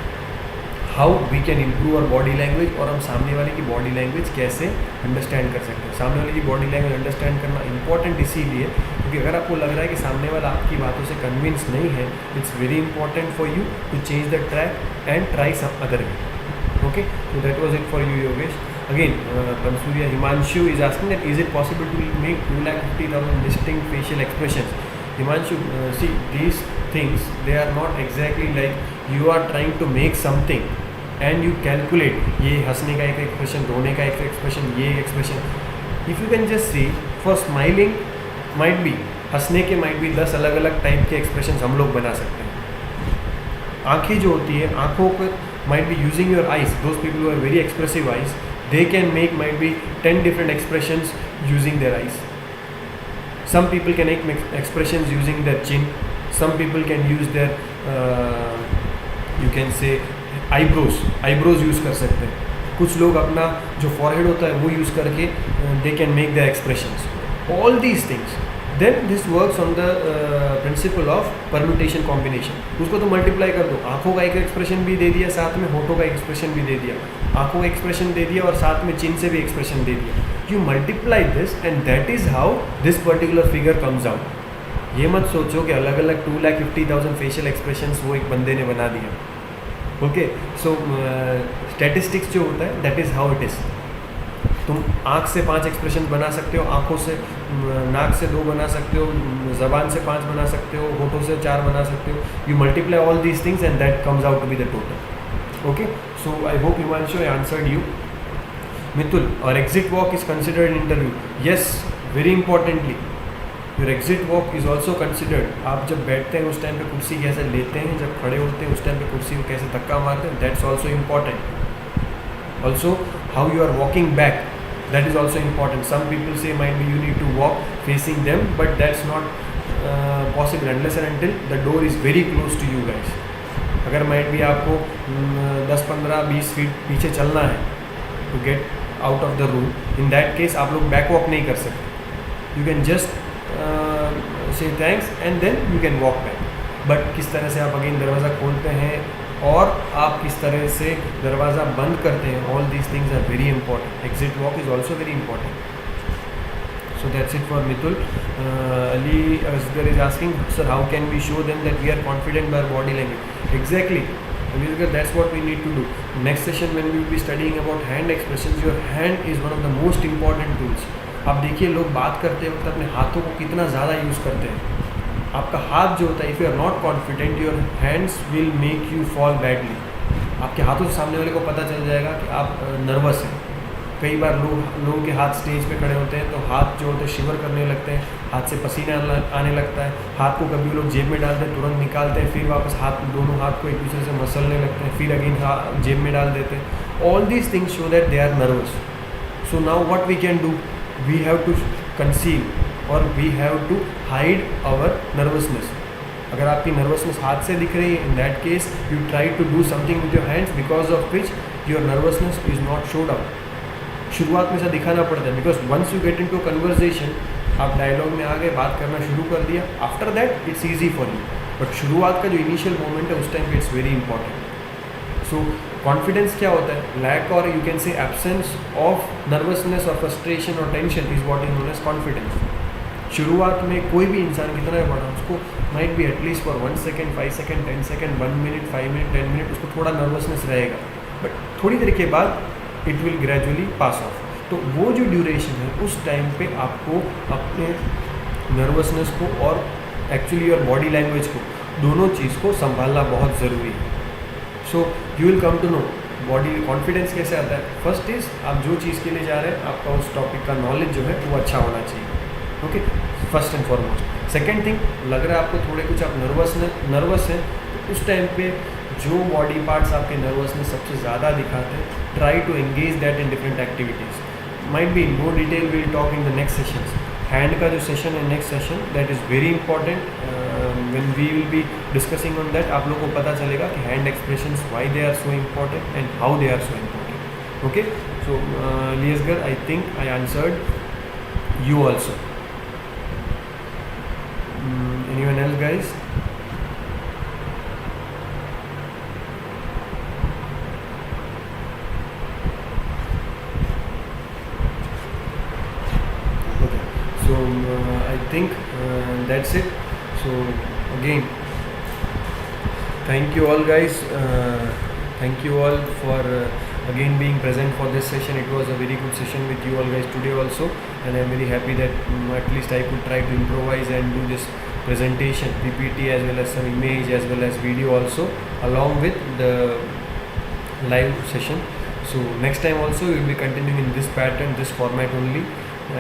how we can improve our body language, और हम सामने वाले की बॉडी लैंग्वेज कैसे अंडरस्टैंड कर सकते हैं. सामने वाले की बॉडी लैंग्वेज अंडरस्टैंड करना इंपॉर्टेंट इसीलिए क्योंकि अगर आपको लग रहा है कि सामने वाला आपकी बातों से कन्विंस नहीं है, it's very important for you to change the track and try some other way. Okay, so that was it for you, Yogesh. Again, Pansurya Himanshu is asking that is it possible to make 250,000 distinct facial expressions? Himanshu, see these things, they are not exactly like you are trying to make something and you calculate ये हंसने का एक expression, रोने का एक expression, ये expression. If you can just see, for smiling might be, हंसने के might be 10 अलग अलग टाइप के expressions हम लोग बना सकते हैं. आँखें जो होती है, आँखों को might be using your eyes. Those people who have very expressive eyes, they can make might be 10 different expressions using their eyes. Some people can make expressions using their chin. Some people can use their you can say eyebrows use कर सकते हैं. कुछ लोग अपना जो forehead होता है वो use करके they can make their expressions. All these things. Then this works on the principle of permutation combination. उसको तो multiply कर दो. आँखों का एक expression भी दे दिया, साथ में होठों का expression भी दे दिया. आँखों का expression दे दिया और साथ में chin से भी expression दे दिया. You multiply this and that is how this particular figure comes out. ये मत सोचो कि अलग अलग 250,000 facial expressions वो एक बंदे ने बना दिया. Okay, so statistics जो होता है that is how it is. तुम आँख से 5 एक्सप्रेशन बना सकते हो, आँखों से नाक से 2 बना सकते हो, ज़बान से 5 बना सकते हो, होठों से 4 बना सकते हो. You multiply all these things and that comes out to be the total. Okay, so I hope Himanshu I answered you. Mitul, और exit walk is considered in interview. Yes, very importantly your exit walk is also considered. आप जब बैठते हैं उस time पे कुर्सी कैसे लेते हैं, जब खड़े होते हैं उस टाइम पे कुर्सी को कैसे धक्का मारते हैं, that's also important. Also, how you are walking back, that is also important. Some people say might be you need to walk facing them, but that's not possible unless and until the door is very close to you guys. अगर might be आपको 10, 15, 20 feet पीछे चलना है to get out of the room, in that case आप लोग back walk नहीं कर सकते. You can just say thanks and then you can walk back. But किस तरह से आप again दरवाज़ा खोलते हैं और आप किस तरह से दरवाज़ा बंद करते हैं, all these things are very important. Exit walk is also very important. So that's it for Mitul. Ali Asgar is asking sir how can we show them that we are confident by body language. Exactly Ali, that's what we need to do. Next session when we will be studying about hand expressions, your hand is one of the most important tools. आप देखिए लोग बात करते वक्त अपने हाथों को कितना ज़्यादा यूज़ करते हैं. आपका हाथ जो होता है, if you are not confident, your hands will make you fall badly. आपके हाथों से सामने वाले को पता चल जाएगा कि आप नर्वस हैं. कई बार लोगों के हाथ स्टेज पे खड़े होते हैं तो हाथ जो होते हैं शिवर करने लगते हैं, हाथ से पसीना आने लगता है. हाथ को कभी लोग जेब में डालते हैं, तुरंत निकालते हैं, फिर वापस दोनों हाथ को एक दूसरे से मसलने लगते हैं, फिर अगेन जेब में डाल देते हैं. All these things show that they are nervous. So now what we can do, we have to conceal और we have to hide our nervousness. अगर आपकी नर्वसनेस हाथ से दिख रही है, in that case you try to do something with your hands because of which your nervousness is not showed out. शुरुआत में ऐसा दिखाना पड़ता है because once you get into conversation, आप डायलॉग में आ गए, बात करना शुरू कर दिया, after that it's easy for you. But शुरुआत का जो इनिशियल मोमेंट है उस टाइम पे it's very important. So confidence क्या होता है, लैक और you can say absence of nervousness और फ्रस्ट्रेशन और tension is what is known as confidence. शुरुआत में कोई भी इंसान कितना भी पढ़ा, उसको might be at least for 1 second, 5 second, 10 second, 1 minute, 5 minute, 10 minute उसको थोड़ा नर्वसनेस रहेगा. बट थोड़ी देर के बाद it will gradually pass of. तो वो जो ड्यूरेशन है उस टाइम पे आपको अपने नर्वसनेस को और एक्चुअली और बॉडी लैंग्वेज को, दोनों चीज़ को संभालना बहुत ज़रूरी है. So you will come to know body confidence कैसे आता है. फर्स्ट इज़ आप जो चीज़ के लिए जा रहे हैं आपका उस टॉपिक का नॉलेज जो है वो अच्छा होना चाहिए. Okay, first and foremost. Second thing, लग रहा है आपको थोड़े कुछ आप नर्वस हैं, तो उस टाइम पे जो बॉडी पार्ट्स आपके नर्वसनेस सबसे ज़्यादा दिखाते हैं, try to engage that in different activities. Might be in more detail will talk in the next sessions. Hand का जो सेशन है next session, that is very important. When we will be discussing on that, आप लोगों को पता चलेगा कि hand expressions why they are so important and how they are so important. Okay, so लियसगर, I think I answered you also. Anyone else, guys? Okay, so I think that's it. So again, thank you all, guys. Thank you all for again being present for this session. It was a very good session with you all guys today also, and I'm very happy that at least I could try to improvise and do this presentation, PPT, as well as some image as well as video also, along with the live session. So next time also we will be continuing in this pattern, this format only,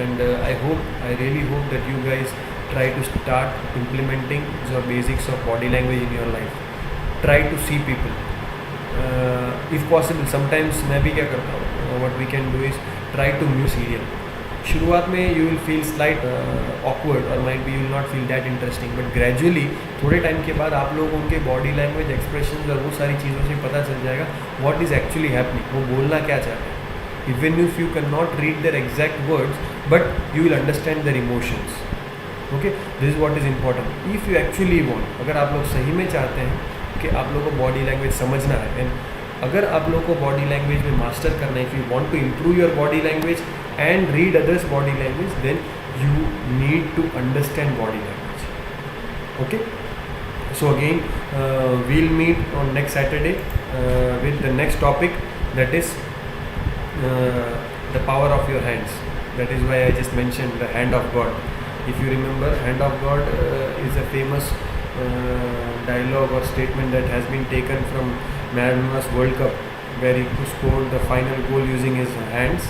and I really hope that you guys try to start implementing the basics of body language in your life. Try to see people. If possible, sometimes मैं भी क्या करता हूँ, what we can do is try to mute serial. शुरुआत में you will feel slight awkward or might be you will not feel that interesting, but gradually थोड़े time के बाद आप लोगों को उनके बॉडी लैंग्वेज, एक्सप्रेशन और वो सारी चीज़ों से पता चल जाएगा what is actually happening, वो बोलना क्या चाह रहे हैं. Even if you cannot read their exact words, but you will understand their emotions. Okay, this is what is important. If you actually want, अगर आप लोग सही में चाहते हैं कि आप लोगों को बॉडी लैंग्वेज समझना है, एंड अगर आप लोगों को बॉडी लैंग्वेज में मास्टर करना है, if you want to improve your body language and read others body language, then you need to understand body language. Okay, so again we'll meet on next Saturday with the next topic, that is the power of your hands. That is why I just mentioned the hand of God. If you remember, hand of God is a famous dialogue or statement that has been taken from Maradona's World Cup, where he scored the final goal using his hands,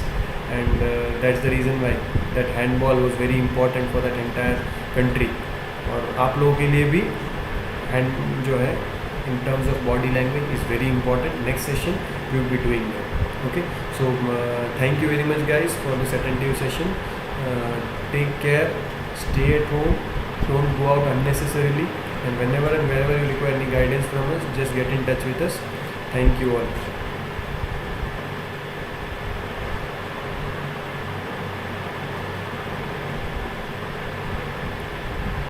and that's the reason why that handball was very important for that entire country. और आप लोगों के लिए भी hand जो है in terms of body language is very important. Next session we will be doing that. Okay, so thank you very much guys for this attentive session. Take care, stay at home, don't go out unnecessarily, and whenever and wherever you require any guidance from us, just get in touch with us. Thank you all.